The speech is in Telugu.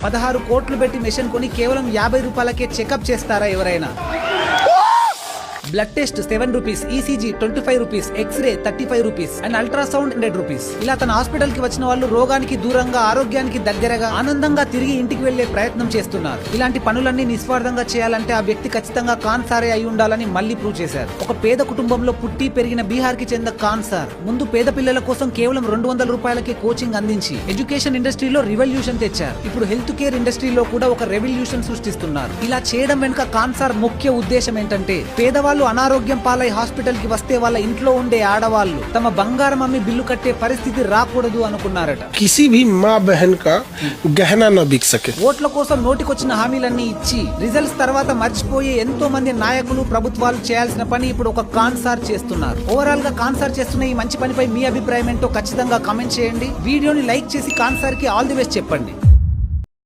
16 కోట్లు పెట్టి మెషిన్ కొని కేవలం 50 రూపాయలకే చెకప్ చేస్తారా ఎవరైనా? Blood test 7 rupees, ECG 25 rupees, x-ray 35 rupees and ultrasound 100 rupees. ఇలా తన హాస్పిటల్ కి వచ్చిన వాళ్ళు రోగానికి దూరంగా, ఆరోగ్యానికి దగ్గరగా, ఆనందంగా తిరిగి ఇంటికి వెళ్లే ప్రయత్నం చేస్తున్నారు. ఇలాంటి పనులన్నీ నిస్వార్థంగా చేయాలంటే ఆ వ్యక్తి ఖచ్చితంగా ఖాన్ సారే అయి ఉండాలని మళ్ళీ ప్రూవ్ చేశారు. ఒక పేద కుటుంబంలో పుట్టి పెరిగిన బీహార్ కి చెందిన ఖాన్ సార్ ముందు పేద పిల్లల కోసం కేవలం 200 రూపాయలకే కోచింగ్ అందించి ఎడ్యుకేషన్ ఇండస్ట్రీలో రివల్యూషన్ తెచ్చారు. ఇప్పుడు హెల్త్ కేర్ ఇండస్ట్రీలో కూడా ఒక రెవల్యూషన్ సృష్టిస్తున్నారు. ఇలా చేయడం వెనుక ఖాన్ సార్ ముఖ్య ఉద్దేశం ఏంటంటే, పేదవాళ్ళు అనారోగ్యం పాలై హాస్పిటల్ కి వస్తే వాళ్ళ ఇంట్లో ఉండే ఆడవాళ్ళు తమ బంగారం అమ్మి బిల్లు కట్టే పరిస్థితి రాకూడదు అనుకున్నారట. కిసి భీ మా బహన్ కా గహనా నా బిక్ సకే. ఓట్ల కోసం నోటికొచ్చిన హామీలన్నీ ఇచ్చి రిజల్ట్స్ తర్వాత మర్చిపోయే ఎంతో మంది నాయకులు, ప్రభుత్వాలు చేయాల్సిన పని ఇప్పుడు ఒక ఖాన్ సార్ చేస్తున్నారు. ఓవరాల్ గా ఖాన్ సార్ చేస్తున్న ఈ మంచి పనిపై మీ అభిప్రాయం ఏంటో ఖచ్చితంగా కామెంట్ చేయండి. వీడియోని లైక్ చేసి ఖాన్ సార్ కి ఆల్ ది బెస్ట్ చెప్పండి.